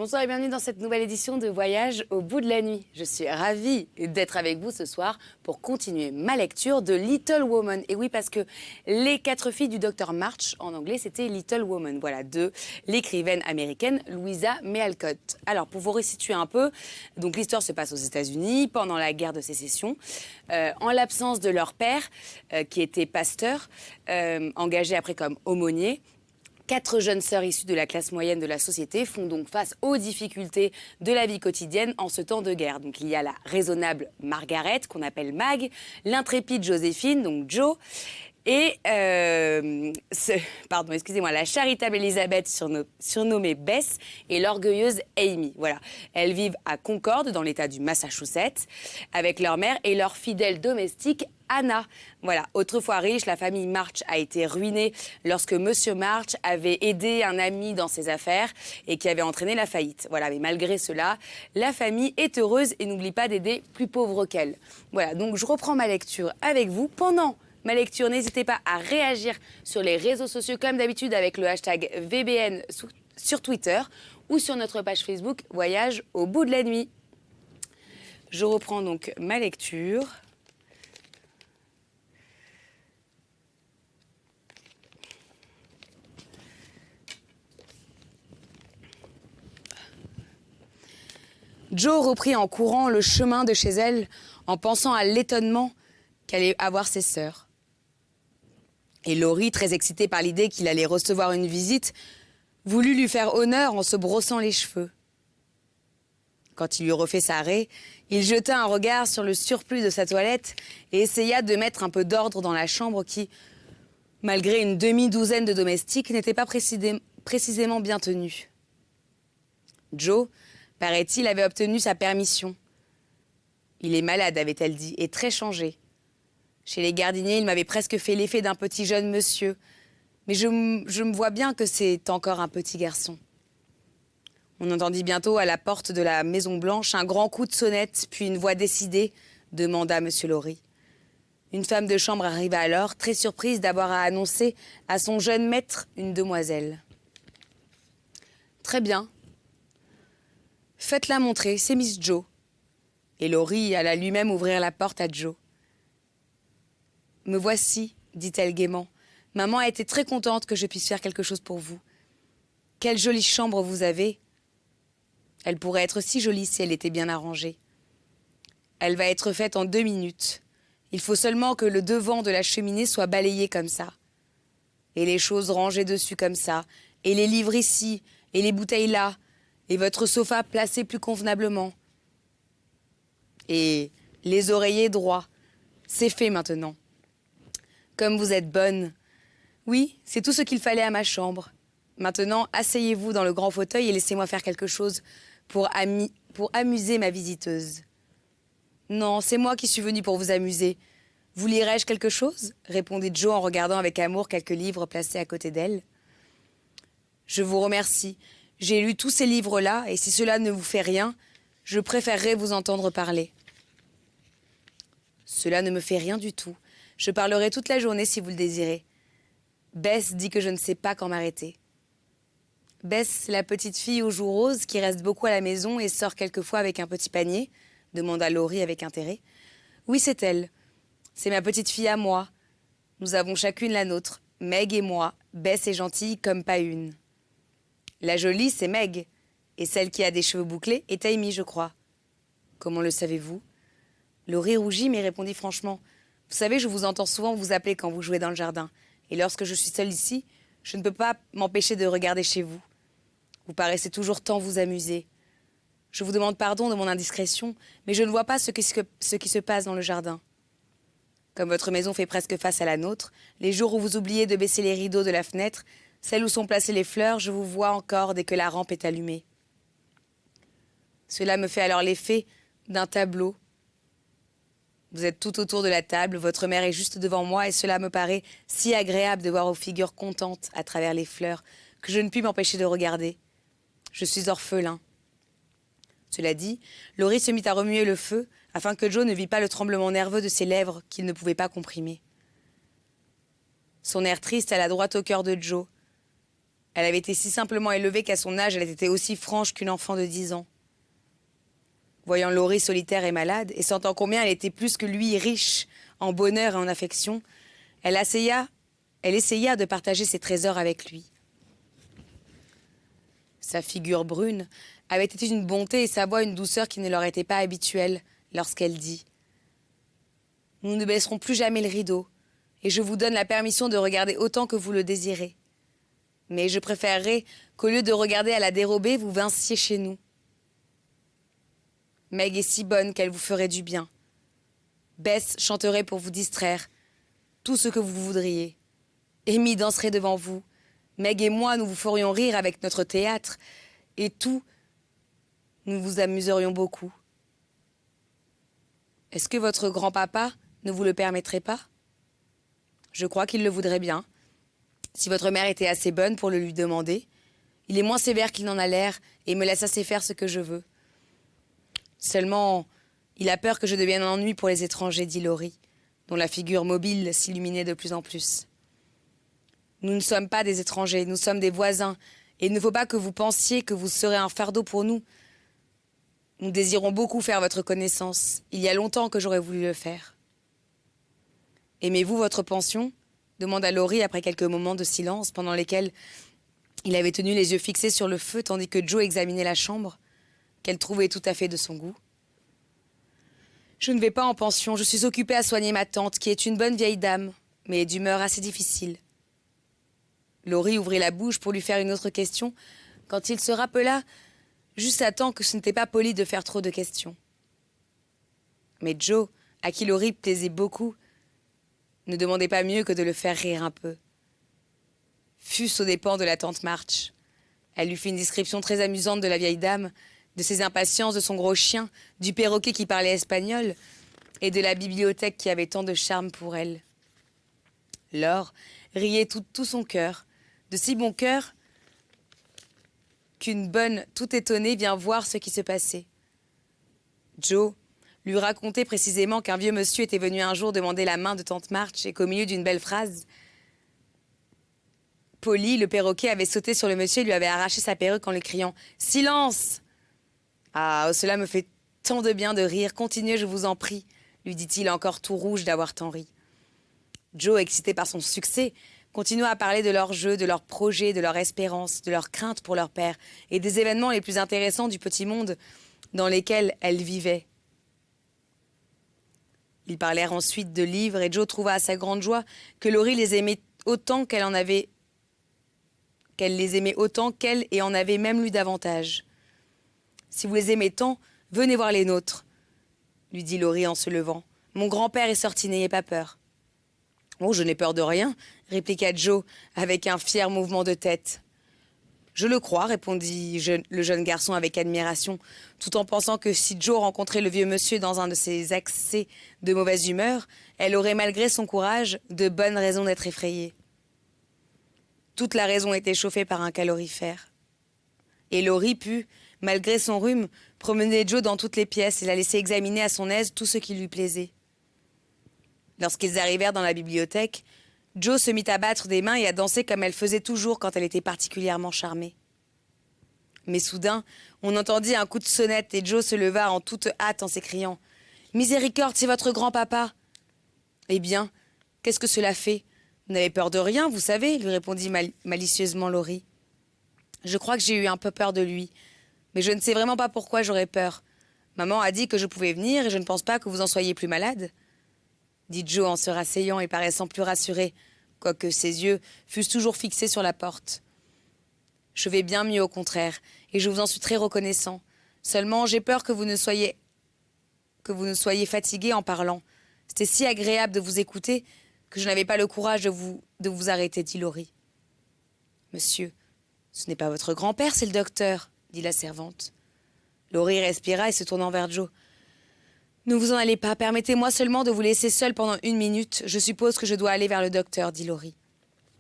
Bonsoir et bienvenue dans cette nouvelle édition de Voyage au bout de la nuit. Je suis ravie d'être avec vous ce soir pour continuer ma lecture de Little Woman. Et oui, parce que Les 4 filles du Dr March, en anglais, c'était Little Woman, voilà, de l'écrivaine américaine Louisa May Alcott. Alors, pour vous resituer un peu, donc l'histoire se passe aux États-Unis pendant la guerre de sécession, en l'absence de leur père, qui était pasteur, engagé après comme aumônier. 4 jeunes sœurs issues de la classe moyenne de la société font donc face aux difficultés de la vie quotidienne en ce temps de guerre. Donc il y a la raisonnable Margaret, qu'on appelle Mag, l'intrépide Joséphine, donc Jo, et la charitable Elisabeth, surnommée Bess, et l'orgueilleuse Amy. Voilà. Elles vivent à Concord, dans l'état du Massachusetts, avec leur mère et leur fidèle domestique Anna. Voilà. Autrefois riche, la famille March a été ruinée lorsque Monsieur March avait aidé un ami dans ses affaires et qui avait entraîné la faillite. Voilà. Mais malgré cela, la famille est heureuse et n'oublie pas d'aider plus pauvres qu'elle. Voilà. Donc je reprends ma lecture avec vous. Pendant ma lecture, n'hésitez pas à réagir sur les réseaux sociaux comme d'habitude avec le hashtag VBN sur Twitter ou sur notre page Facebook Voyage au bout de la nuit. Je reprends donc ma lecture. Jo reprit en courant le chemin de chez elle en pensant à l'étonnement qu'allaient avoir ses sœurs. Et Laurie, très excitée par l'idée qu'il allait recevoir une visite, voulut lui faire honneur en se brossant les cheveux. Quand il lui refait sa raie, il jeta un regard sur le surplus de sa toilette et essaya de mettre un peu d'ordre dans la chambre qui, malgré une demi-douzaine de domestiques, n'était pas précisément bien tenue. Jo, paraît-il, avait obtenu sa permission. Il est malade, avait-elle dit, et très changé. Chez les gardiniers, il m'avait presque fait l'effet d'un petit jeune monsieur. Mais je me vois bien que c'est encore un petit garçon. On entendit bientôt à la porte de la Maison Blanche un grand coup de sonnette, puis une voix décidée demanda M. Laurie. Une femme de chambre arriva alors, très surprise d'avoir à annoncer à son jeune maître une demoiselle. « Très bien. Faites-la montrer, c'est Miss Jo. » Et Laurie alla lui-même ouvrir la porte à Jo. « Me voici, dit-elle gaiement. Maman a été très contente que je puisse faire quelque chose pour vous. Quelle jolie chambre vous avez. Elle pourrait être si jolie si elle était bien arrangée. Elle va être faite en 2 minutes. Il faut seulement que le devant de la cheminée soit balayé comme ça. Et les choses rangées dessus comme ça. Et les livres ici, et les bouteilles là. Et votre sofa placé plus convenablement. Et les oreillers droits. C'est fait maintenant. Comme vous êtes bonne. Oui, c'est tout ce qu'il fallait à ma chambre. Maintenant, asseyez-vous dans le grand fauteuil et laissez-moi faire quelque chose pour amuser ma visiteuse. Non, c'est moi qui suis venue pour vous amuser. Vous lirai-je quelque chose ? Répondit Jo en regardant avec amour quelques livres placés à côté d'elle. Je vous remercie. J'ai lu tous ces livres-là et si cela ne vous fait rien, je préférerais vous entendre parler. Cela ne me fait rien du tout. Je parlerai toute la journée si vous le désirez. Bess dit que je ne sais pas quand m'arrêter. Bess, la petite fille aux joues roses qui reste beaucoup à la maison et sort quelquefois avec un petit panier, demanda Laurie avec intérêt. Oui, c'est elle. C'est ma petite fille à moi. Nous avons chacune la nôtre, Meg et moi. Bess est gentille comme pas une. La jolie, c'est Meg. Et celle qui a des cheveux bouclés est Amy, je crois. Comment le savez-vous ? Laurie rougit mais répondit franchement. Vous savez, je vous entends souvent vous appeler quand vous jouez dans le jardin. Et lorsque je suis seule ici, je ne peux pas m'empêcher de regarder chez vous. Vous paraissez toujours tant vous amuser. Je vous demande pardon de mon indiscrétion, mais je ne vois pas ce qui se passe dans le jardin. Comme votre maison fait presque face à la nôtre, les jours où vous oubliez de baisser les rideaux de la fenêtre, celle où sont placées les fleurs, je vous vois encore dès que la lampe est allumée. Cela me fait alors l'effet d'un tableau. Vous êtes tout autour de la table, votre mère est juste devant moi et cela me paraît si agréable de voir vos figures contentes à travers les fleurs que je ne puis m'empêcher de regarder. Je suis orphelin. Cela dit, Laurie se mit à remuer le feu afin que Jo ne vît pas le tremblement nerveux de ses lèvres qu'il ne pouvait pas comprimer. Son air triste alla droit au cœur de Jo. Elle avait été si simplement élevée qu'à son âge, elle était aussi franche qu'une enfant de 10 ans. Voyant Laurie solitaire et malade, et sentant combien elle était plus que lui riche en bonheur et en affection, elle essaya de partager ses trésors avec lui. Sa figure brune avait été une bonté et sa voix une douceur qui ne leur était pas habituelle lorsqu'elle dit « Nous ne baisserons plus jamais le rideau, et je vous donne la permission de regarder autant que vous le désirez. Mais je préférerais qu'au lieu de regarder à la dérobée, vous vinssiez chez nous. Meg est si bonne qu'elle vous ferait du bien. Bess chanterait pour vous distraire, tout ce que vous voudriez. Amy danserait devant vous. Meg et moi, nous vous ferions rire avec notre théâtre. Et tout, nous vous amuserions beaucoup. Est-ce que votre grand-papa ne vous le permettrait pas? Je crois qu'il le voudrait bien. Si votre mère était assez bonne pour le lui demander. Il est moins sévère qu'il n'en a l'air et me laisse assez faire ce que je veux. Seulement, il a peur que je devienne un ennui pour les étrangers, dit Laurie, dont la figure mobile s'illuminait de plus en plus. Nous ne sommes pas des étrangers, nous sommes des voisins, et il ne faut pas que vous pensiez que vous serez un fardeau pour nous. Nous désirons beaucoup faire votre connaissance. Il y a longtemps que j'aurais voulu le faire. Aimez-vous votre pension? Demanda Laurie après quelques moments de silence pendant lesquels il avait tenu les yeux fixés sur le feu tandis que Joe examinait la chambre, qu'elle trouvait tout à fait de son goût. Je ne vais pas en pension, je suis occupée à soigner ma tante, qui est une bonne vieille dame, mais d'humeur assez difficile. Laurie ouvrit la bouche pour lui faire une autre question, quand il se rappela, juste à temps, que ce n'était pas poli de faire trop de questions. Mais Joe, à qui Laurie plaisait beaucoup, ne demandait pas mieux que de le faire rire un peu. Fût-ce aux dépens de la tante March. Elle lui fit une description très amusante de la vieille dame, de ses impatiences, de son gros chien, du perroquet qui parlait espagnol et de la bibliothèque qui avait tant de charme pour elle. Laure riait tout son cœur, de si bon cœur qu'une bonne, tout étonnée, vient voir ce qui se passait. Joe lui racontait précisément qu'un vieux monsieur était venu un jour demander la main de tante March et qu'au milieu d'une belle phrase, Polly, le perroquet, avait sauté sur le monsieur et lui avait arraché sa perruque en lui criant « Silence !»« Ah, cela me fait tant de bien de rire. Continuez, je vous en prie, » lui dit-il encore tout rouge d'avoir tant ri. Joe, excité par son succès, continua à parler de leurs jeux, de leurs projets, de leurs espérances, de leurs craintes pour leur père et des événements les plus intéressants du petit monde dans lesquels elle vivait. Ils parlèrent ensuite de livres et Joe trouva à sa grande joie que Laurie les aimait autant qu'elle les aimait autant qu'elle et en avait même lu davantage. « Si vous les aimez tant, venez voir les nôtres, » lui dit Laurie en se levant. « Mon grand-père est sorti, n'ayez pas peur. »« Oh, je n'ai peur de rien, » répliqua Joe avec un fier mouvement de tête. « Je le crois, » répondit le jeune garçon avec admiration, tout en pensant que si Joe rencontrait le vieux monsieur dans un de ses accès de mauvaise humeur, elle aurait, malgré son courage, de bonnes raisons d'être effrayée. Toute la raison était chauffée par un calorifère. Et Laurie put, malgré son rhume, promener Joe dans toutes les pièces et la laisser examiner à son aise tout ce qui lui plaisait. Lorsqu'ils arrivèrent dans la bibliothèque, Joe se mit à battre des mains et à danser comme elle faisait toujours quand elle était particulièrement charmée. Mais soudain, on entendit un coup de sonnette et Joe se leva en toute hâte en s'écriant « Miséricorde, c'est votre grand-papa !»« Eh bien, qu'est-ce que cela fait? Vous n'avez peur de rien, vous savez, » lui répondit malicieusement Laurie. « Je crois que j'ai eu un peu peur de lui, mais je ne sais vraiment pas pourquoi j'aurais peur. Maman a dit que je pouvais venir et je ne pense pas que vous en soyez plus malade. » dit Joe en se rasseyant et paraissant plus rassuré, quoique ses yeux fussent toujours fixés sur la porte. « Je vais bien mieux au contraire, et je vous en suis très reconnaissant. Seulement, j'ai peur que vous ne soyez fatigué en parlant. C'était si agréable de vous écouter que je n'avais pas le courage de vous arrêter, dit Laurie. « Monsieur, ce n'est pas votre grand-père, c'est le docteur, » dit la servante. Laurie respira et se tournant vers Joe. « Ne vous en allez pas, permettez-moi seulement de vous laisser seule pendant 1 minute. Je suppose que je dois aller vers le docteur, dit Laurie.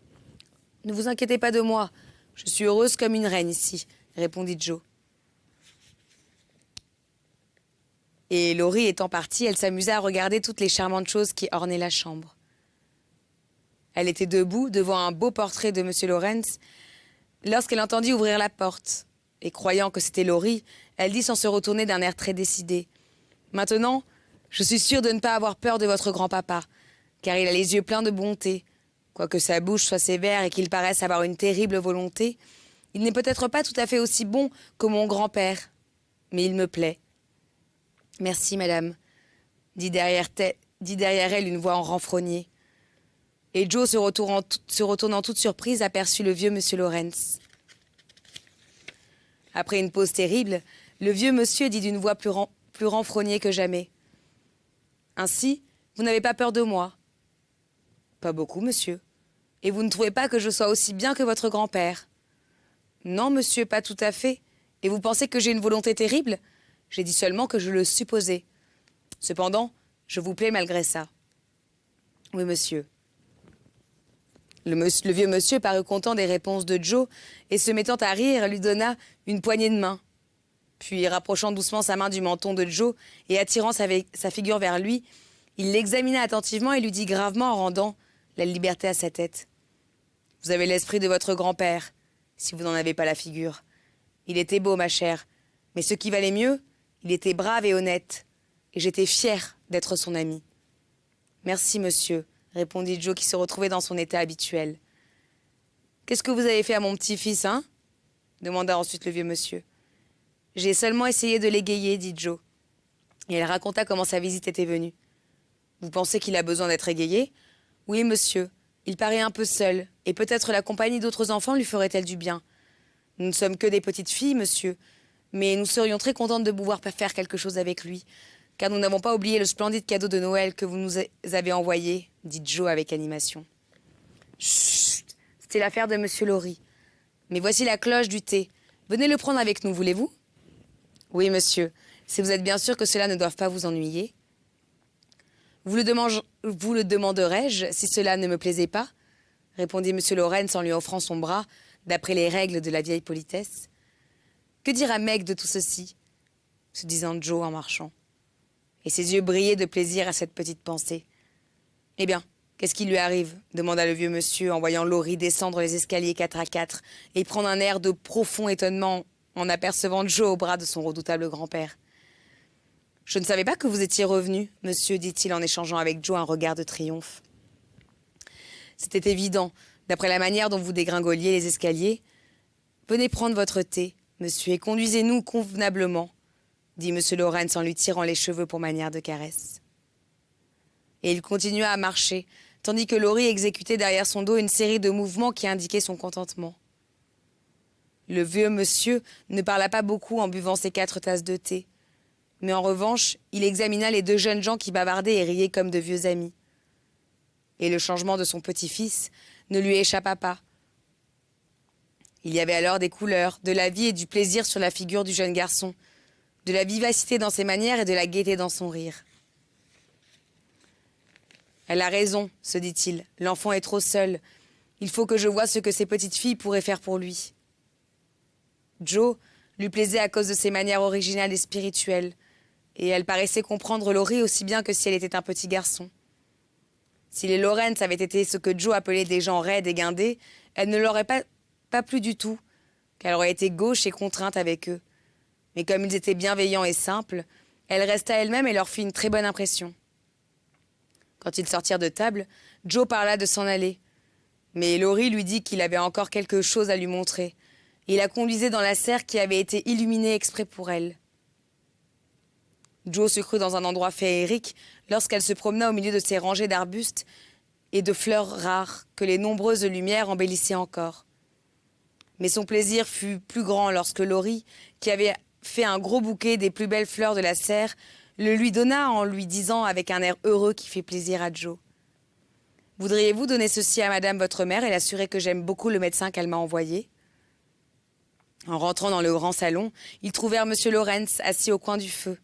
« Ne vous inquiétez pas de moi, je suis heureuse comme une reine ici, » répondit Joe. Et Laurie étant partie, elle s'amusa à regarder toutes les charmantes choses qui ornaient la chambre. Elle était debout devant un beau portrait de M. Lawrence lorsqu'elle entendit ouvrir la porte. Et croyant que c'était Laurie, elle dit sans se retourner d'un air très décidé. « Maintenant, je suis sûre de ne pas avoir peur de votre grand-papa, car il a les yeux pleins de bonté. Quoique sa bouche soit sévère et qu'il paraisse avoir une terrible volonté, il n'est peut-être pas tout à fait aussi bon que mon grand-père, mais il me plaît. »« Merci, madame, » dit derrière elle une voix en renfrogné. Et Joe, se retournant toute surprise, aperçut le vieux monsieur Lawrence. Après une pause terrible, le vieux monsieur dit d'une voix plus renfrognée que jamais. « Ainsi, vous n'avez pas peur de moi ?»« Pas beaucoup, monsieur. Et vous ne trouvez pas que je sois aussi bien que votre grand-père ?»« Non, monsieur, pas tout à fait. Et vous pensez que j'ai une volonté terrible ? J'ai dit seulement que je le supposais. Cependant, je vous plais malgré ça. »« Oui, monsieur. » Le vieux monsieur parut content des réponses de Joe et, se mettant à rire, lui donna une poignée de main. Puis, rapprochant doucement sa main du menton de Joe et attirant sa figure vers lui, il l'examina attentivement et lui dit gravement en rendant la liberté à sa tête. « Vous avez l'esprit de votre grand-père, si vous n'en avez pas la figure. Il était beau, ma chère, mais ce qui valait mieux, il était brave et honnête, et j'étais fière d'être son ami. »« Merci, monsieur, » répondit Joe qui se retrouvait dans son état habituel. « Qu'est-ce que vous avez fait à mon petit-fils, hein ?» demanda ensuite le vieux monsieur. « J'ai seulement essayé de l'égayer, » dit Joe. Et elle raconta comment sa visite était venue. « Vous pensez qu'il a besoin d'être égayé ? Oui, monsieur. Il paraît un peu seul, et peut-être la compagnie d'autres enfants lui ferait-elle du bien. Nous ne sommes que des petites filles, monsieur, mais nous serions très contentes de pouvoir faire quelque chose avec lui, car nous n'avons pas oublié le splendide cadeau de Noël que vous nous avez envoyé, » dit Joe avec animation. « Chut, c'était l'affaire de monsieur Laurie. Mais voici la cloche du thé. Venez le prendre avec nous, voulez-vous ? » Oui, monsieur, si vous êtes bien sûr que cela ne doive pas vous ennuyer. Vous le demanderai-je si cela ne me plaisait pas ? Répondit monsieur Lawrence en lui offrant son bras, d'après les règles de la vieille politesse. Que dira Meg de tout ceci ? Se disant Joe en marchant. Et ses yeux brillaient de plaisir à cette petite pensée. « Eh bien, qu'est-ce qui lui arrive ?» demanda le vieux monsieur en voyant Laurie descendre les escaliers 4 à 4 et prendre un air de profond étonnement en apercevant Joe au bras de son redoutable grand-père. « Je ne savais pas que vous étiez revenu, monsieur, » dit-il en échangeant avec Joe un regard de triomphe. « C'était évident, d'après la manière dont vous dégringoliez les escaliers. Venez prendre votre thé, monsieur, et conduisez-nous convenablement, » dit monsieur Lawrence en lui tirant les cheveux pour manière de caresse. Et il continua à marcher, tandis que Laurie exécutait derrière son dos une série de mouvements qui indiquaient son contentement. Le vieux monsieur ne parla pas beaucoup en buvant ses 4 tasses de thé, mais en revanche, il examina les 2 jeunes gens qui bavardaient et riaient comme de vieux amis. Et le changement de son petit-fils ne lui échappa pas. Il y avait alors des couleurs, de la vie et du plaisir sur la figure du jeune garçon, de la vivacité dans ses manières et de la gaieté dans son rire. « Elle a raison, se dit-il, l'enfant est trop seul. Il faut que je voie ce que ces petites filles pourraient faire pour lui. » Joe lui plaisait à cause de ses manières originales et spirituelles, et elle paraissait comprendre Laurie aussi bien que si elle était un petit garçon. Si les Lawrence avaient été ce que Joe appelait des gens raides et guindés, elle ne leur aurait pas plu du tout, qu'elle aurait été gauche et contrainte avec eux. Mais comme ils étaient bienveillants et simples, elle resta elle-même et leur fit une très bonne impression. Quand ils sortirent de table, Joe parla de s'en aller. Mais Laurie lui dit qu'il avait encore quelque chose à lui montrer. Il la conduisait dans la serre qui avait été illuminée exprès pour elle. Joe se crut dans un endroit féerique lorsqu'elle se promena au milieu de ces rangées d'arbustes et de fleurs rares que les nombreuses lumières embellissaient encore. Mais son plaisir fut plus grand lorsque Laurie, qui avait fait un gros bouquet des plus belles fleurs de la serre, le lui donna en lui disant avec un air heureux qui fit plaisir à Joe. « Voudriez-vous donner ceci à madame votre mère et l'assurer que j'aime beaucoup le médecin qu'elle m'a envoyé ?» En rentrant dans le grand salon, ils trouvèrent monsieur Lawrence assis au coin du feu.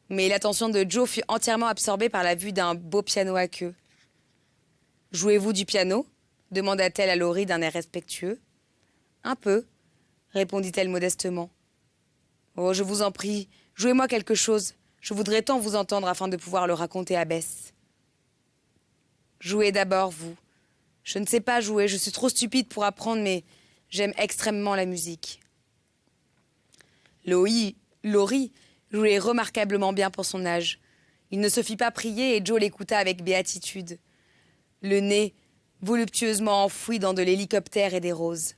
Mais l'attention de Joe fut entièrement absorbée par la vue d'un beau piano à queue. « Jouez-vous du piano ?» demanda-t-elle à Laurie d'un air respectueux. « Un peu, » répondit-elle modestement. « Oh, je vous en prie, jouez-moi quelque chose. Je voudrais tant vous entendre afin de pouvoir le raconter à Bess. »« Jouez d'abord, vous. Je ne sais pas jouer, je suis trop stupide pour apprendre, mais J'aime extrêmement la musique. Laurie jouait remarquablement bien pour son âge. Il ne se fit pas prier et Joe l'écouta avec béatitude, le nez voluptueusement enfoui dans de l'hélicoptère et des roses.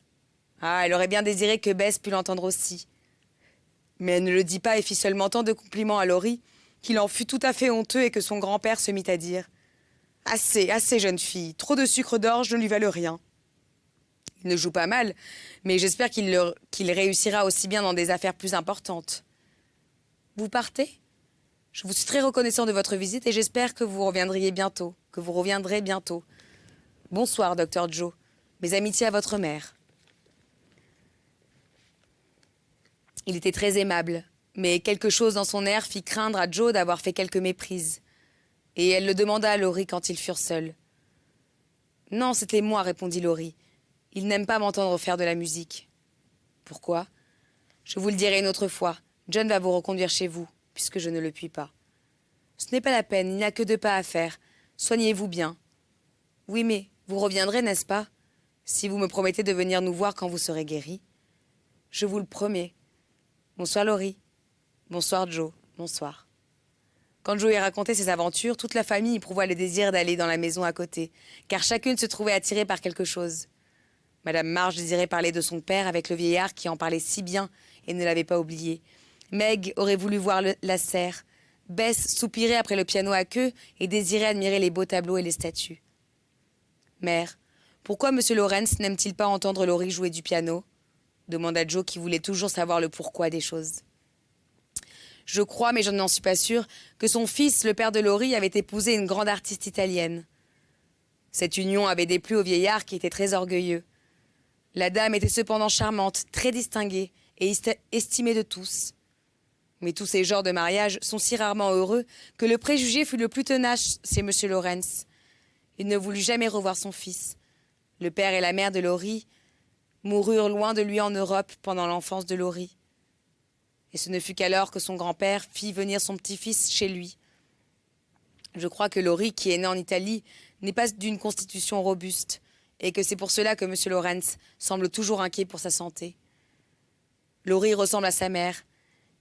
Ah, elle aurait bien désiré que Bess pût l'entendre aussi. Mais elle ne le dit pas et fit seulement tant de compliments à Laurie qu'il en fut tout à fait honteux et que son grand-père se mit à dire « Assez, assez, jeune fille, trop de sucre d'orge ne lui valent rien. » Il ne joue pas mal, mais j'espère qu'il réussira aussi bien dans des affaires plus importantes. Vous partez ? Je vous suis très reconnaissant de votre visite et j'espère que vous reviendrez bientôt. Bonsoir, Dr. Joe. Mes amitiés à votre mère. Il était très aimable, mais quelque chose dans son air fit craindre à Joe d'avoir fait quelque méprise. Et elle le demanda à Laurie quand ils furent seuls. « Non, c'était moi, répondit Laurie. Il n'aime pas m'entendre faire de la musique. »« Pourquoi ? Je vous le dirai une autre fois. John va vous reconduire chez vous, puisque je ne le puis pas. »« Ce n'est pas la peine, il n'y a que 2 pas à faire. Soignez-vous bien. »« Oui, mais vous reviendrez, n'est-ce pas ? Si vous me promettez de venir nous voir quand vous serez guéri. »« Je vous le promets. Bonsoir, Laurie. Bonsoir, Joe. Bonsoir. » Quand Joe y racontait ses aventures, toute la famille éprouva le désir d'aller dans la maison à côté, car chacune se trouvait attirée par quelque chose. Madame March désirait parler de son père avec le vieillard qui en parlait si bien et ne l'avait pas oublié. Meg aurait voulu voir la serre. Bess soupirait après le piano à queue et désirait admirer les beaux tableaux et les statues. « Mère, pourquoi M. Lawrence n'aime-t-il pas entendre Laurie jouer du piano ?» demanda Joe qui voulait toujours savoir le pourquoi des choses. « Je crois, mais je n'en suis pas sûre, que son fils, le père de Laurie, avait épousé une grande artiste italienne. Cette union avait déplu au vieillard qui était très orgueilleux. La dame était cependant charmante, très distinguée et estimée de tous. Mais tous ces genres de mariage sont si rarement heureux que le préjugé fut le plus tenace chez M. Lawrence. Il ne voulut jamais revoir son fils. Le père et la mère de Laurie moururent loin de lui en Europe pendant l'enfance de Laurie. Et ce ne fut qu'alors que son grand-père fit venir son petit-fils chez lui. Je crois que Laurie, qui est né en Italie, n'est pas d'une constitution robuste, et que c'est pour cela que M. Lawrence semble toujours inquiet pour sa santé. Laurie ressemble à sa mère.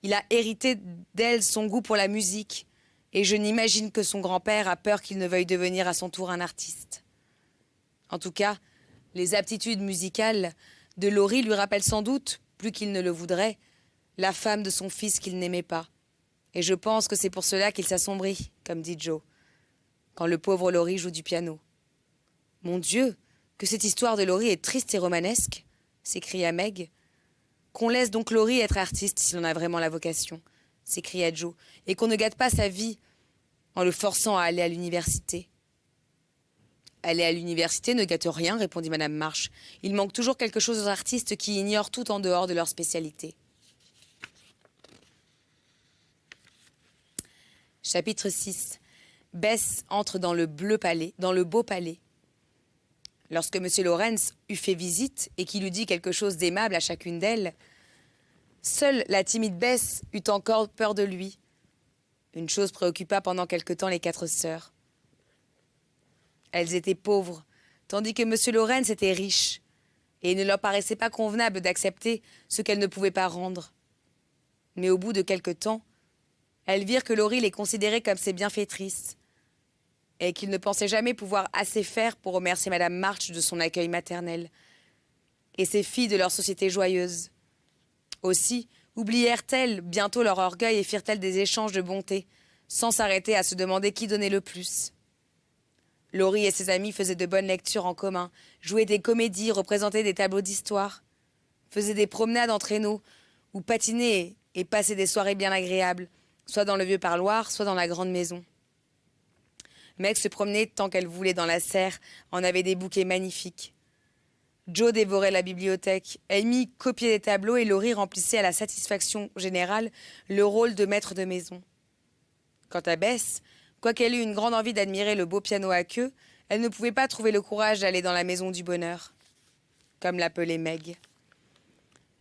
Il a hérité d'elle son goût pour la musique, et je n'imagine que son grand-père a peur qu'il ne veuille devenir à son tour un artiste. En tout cas, les aptitudes musicales de Laurie lui rappellent sans doute, plus qu'il ne le voudrait, la femme de son fils qu'il n'aimait pas. Et je pense que c'est pour cela qu'il s'assombrit, comme dit Joe, quand le pauvre Laurie joue du piano. « Mon Dieu, que cette histoire de Laurie est triste et romanesque !» s'écria Meg. « Qu'on laisse donc Laurie être artiste s'il en a vraiment la vocation !» s'écria Joe, « et qu'on ne gâte pas sa vie en le forçant à aller à l'université. »« Aller à l'université ne gâte rien, répondit Madame March. Il manque toujours quelque chose aux artistes qui ignorent tout en dehors de leur spécialité. » Chapitre 6. Bess entre dans le beau palais. Lorsque M. Lawrence eut fait visite et qu'il eut dit quelque chose d'aimable à chacune d'elles, seule la timide Bess eut encore peur de lui. Une chose préoccupa pendant quelque temps les 4 sœurs. Elles étaient pauvres, tandis que M. Lawrence était riche, et il ne leur paraissait pas convenable d'accepter ce qu'elles ne pouvaient pas rendre. Mais au bout de quelque temps, elles virent que Laurie les considérait comme ses bienfaitrices, et qu'ils ne pensaient jamais pouvoir assez faire pour remercier Madame March de son accueil maternel, et ses filles de leur société joyeuse. Aussi, oublièrent-elles bientôt leur orgueil et firent-elles des échanges de bonté, sans s'arrêter à se demander qui donnait le plus. Laurie et ses amis faisaient de bonnes lectures en commun, jouaient des comédies, représentaient des tableaux d'histoire, faisaient des promenades en traîneau, ou patinaient et passaient des soirées bien agréables, soit dans le vieux parloir, soit dans la grande maison. Meg se promenait tant qu'elle voulait dans la serre, en avait des bouquets magnifiques. Joe dévorait la bibliothèque, Amy copiait des tableaux et Laurie remplissait à la satisfaction générale le rôle de maître de maison. Quant à Bess, quoiqu'elle eût une grande envie d'admirer le beau piano à queue, elle ne pouvait pas trouver le courage d'aller dans la maison du bonheur, comme l'appelait Meg.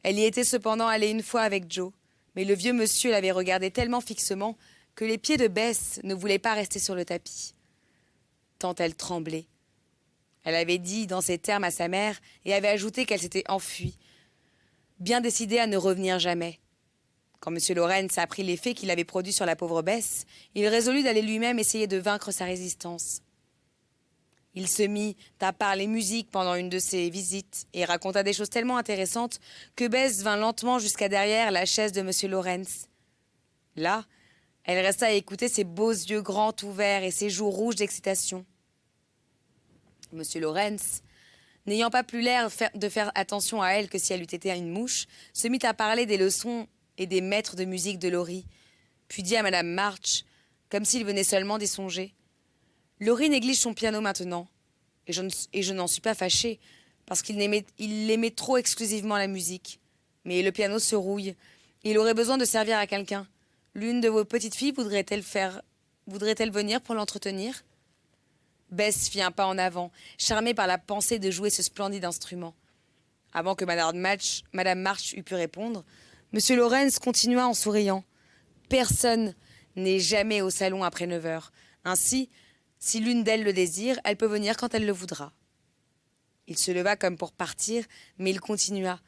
Elle y était cependant allée une fois avec Joe, mais le vieux monsieur l'avait regardée tellement fixement que les pieds de Bess ne voulaient pas rester sur le tapis, tant elle tremblait. Elle avait dit dans ces termes à sa mère et avait ajouté qu'elle s'était enfuie, bien décidée à ne revenir jamais. Quand M. Lawrence apprit l'effet qu'il avait produit sur la pauvre Bess, il résolut d'aller lui-même essayer de vaincre sa résistance. Il se mit à parler musique pendant une de ses visites et raconta des choses tellement intéressantes que Bess vint lentement jusqu'à derrière la chaise de M. Lawrence. Là, elle resta à écouter ses beaux yeux grands ouverts et ses joues rouges d'excitation. M. Lawrence, n'ayant pas plus l'air de faire attention à elle que si elle eût été une mouche, se mit à parler des leçons et des maîtres de musique de Laurie, puis dit à Madame March, comme s'il venait seulement d'y songer. Laurie néglige son piano maintenant, et je n'en suis pas fâchée, parce qu'il aimait trop exclusivement la musique. Mais le piano se rouille, et il aurait besoin de servir à quelqu'un. L'une de vos petites filles voudrait-elle venir pour l'entretenir ? Bess fit un pas en avant, charmée par la pensée de jouer ce splendide instrument. Avant que Madame March eût pu répondre, M. Lawrence continua en souriant. Personne n'est jamais au salon après 9 heures. Ainsi, si l'une d'elles le désire, elle peut venir quand elle le voudra. Il se leva comme pour partir, mais il continua.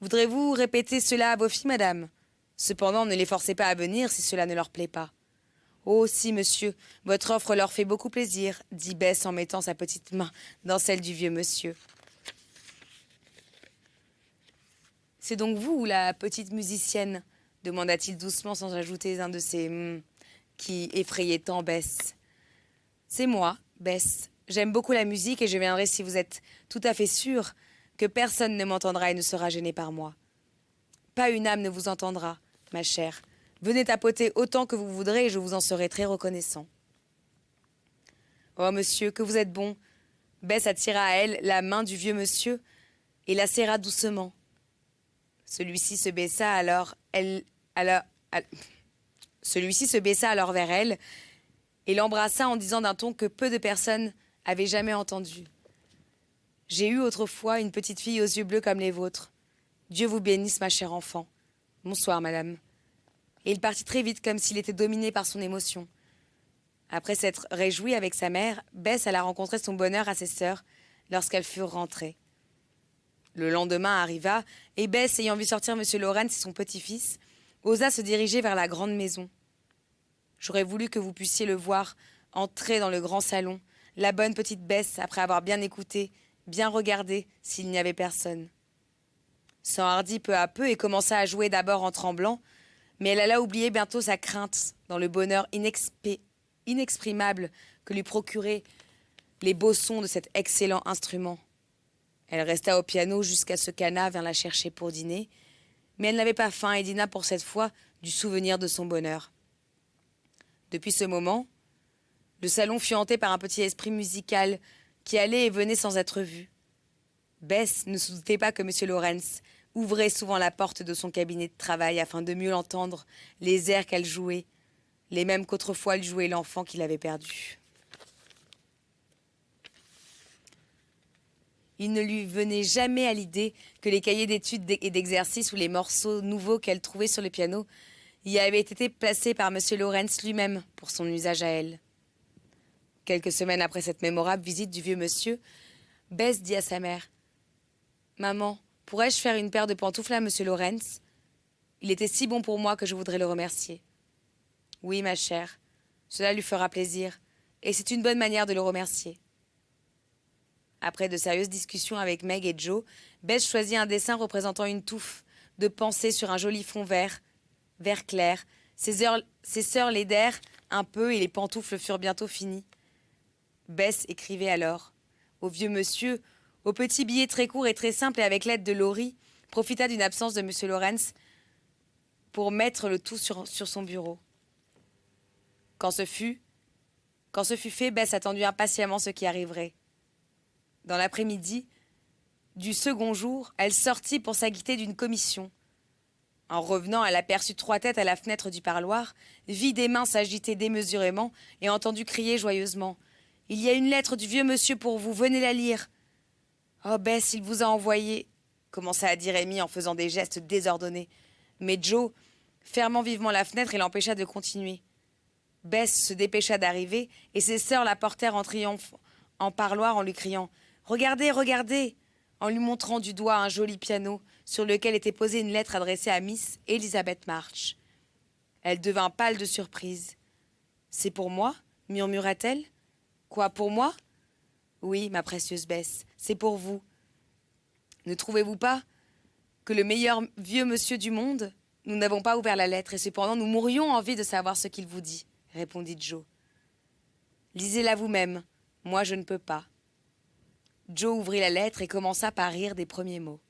Voudrez-vous répéter cela à vos filles, madame ? Cependant, ne les forcez pas à venir si cela ne leur plaît pas. Oh, si, monsieur, votre offre leur fait beaucoup plaisir, dit Bess en mettant sa petite main dans celle du vieux monsieur. C'est donc vous, la petite musicienne ? Demanda-t-il doucement sans ajouter un de ces qui effrayaient tant Bess. C'est moi, Bess. J'aime beaucoup la musique et je viendrai si vous êtes tout à fait sûre que personne ne m'entendra et ne sera gêné par moi. Pas une âme ne vous entendra, ma chère. Venez tapoter autant que vous voudrez et je vous en serai très reconnaissant. Oh, monsieur, que vous êtes bon. Bess attira à elle la main du vieux monsieur et la serra doucement. Celui-ci se baissa alors vers elle et l'embrassa en disant d'un ton que peu de personnes avaient jamais entendu. « J'ai eu autrefois une petite fille aux yeux bleus comme les vôtres. Dieu vous bénisse, ma chère enfant. Bonsoir, madame. » Et il partit très vite comme s'il était dominé par son émotion. Après s'être réjoui avec sa mère, Bess alla rencontrer son bonheur à ses sœurs lorsqu'elles furent rentrées. Le lendemain arriva, et Bess, ayant vu sortir M. Lawrence et son petit-fils, osa se diriger vers la grande maison. J'aurais voulu que vous puissiez le voir entrer dans le grand salon, la bonne petite Bess, après avoir bien écouté, bien regardé, s'il n'y avait personne. S'enhardit peu à peu et commença à jouer d'abord en tremblant, mais elle alla oublier bientôt sa crainte dans le bonheur inexprimable que lui procuraient les beaux sons de cet excellent instrument. Elle resta au piano jusqu'à ce qu'Anna vint la chercher pour dîner, mais elle n'avait pas faim et dîna pour cette fois du souvenir de son bonheur. Depuis ce moment, le salon fut hanté par un petit esprit musical qui allait et venait sans être vu. Bess ne se doutait pas que M. Lawrence ouvrait souvent la porte de son cabinet de travail afin de mieux l'entendre, les airs qu'elle jouait, les mêmes qu'autrefois elle jouait l'enfant qu'il avait perdu. Il ne lui venait jamais à l'idée que les cahiers d'études et d'exercices ou les morceaux nouveaux qu'elle trouvait sur le piano y avaient été placés par M. Lawrence lui-même pour son usage à elle. Quelques semaines après cette mémorable visite du vieux monsieur, Bess dit à sa mère « Maman, pourrais-je faire une paire de pantoufles à M. Lawrence ? Il était si bon pour moi que je voudrais le remercier. »« Oui, ma chère, cela lui fera plaisir, et c'est une bonne manière de le remercier. » Après de sérieuses discussions avec Meg et Joe, Bess choisit un dessin représentant une touffe de pensée sur un joli fond vert clair. Ses sœurs l'aidèrent un peu et les pantoufles furent bientôt finies. Bess écrivait alors au vieux monsieur, au petit billet très court et très simple et avec l'aide de Laurie, profita d'une absence de M. Lawrence pour mettre le tout sur son bureau. Quand ce fut fait, Bess attendit impatiemment ce qui arriverait. Dans l'après-midi du second jour, elle sortit pour s'acquitter d'une commission. En revenant, elle aperçut trois têtes à la fenêtre du parloir, vit des mains s'agiter démesurément et entendit crier joyeusement « Il y a une lettre du vieux monsieur pour vous, venez la lire !»« Oh, Bess, il vous a envoyé !» commença à dire Amy en faisant des gestes désordonnés. Mais Joe, fermant vivement la fenêtre, il l'empêcha de continuer. Bess se dépêcha d'arriver et ses sœurs la portèrent en parloir en lui criant « Regardez, regardez !» en lui montrant du doigt un joli piano sur lequel était posée une lettre adressée à Miss Elizabeth March. Elle devint pâle de surprise. « C'est pour moi ?» murmura-t-elle. « Quoi, pour moi ?»« Oui, ma précieuse Bess, c'est pour vous. Ne trouvez-vous pas que le meilleur vieux monsieur du monde? Nous n'avons pas ouvert la lettre et cependant nous mourions envie de savoir ce qu'il vous dit, » répondit Joe. « Lisez-la vous-même, moi je ne peux pas. » Joe ouvrit la lettre et commença par rire des premiers mots.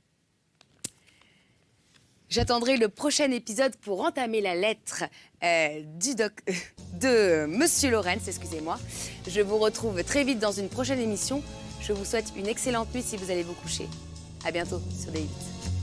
J'attendrai le prochain épisode pour entamer la lettre de Monsieur Lawrence, excusez-moi. Je vous retrouve très vite dans une prochaine émission. Je vous souhaite une excellente nuit si vous allez vous coucher. À bientôt sur Day8.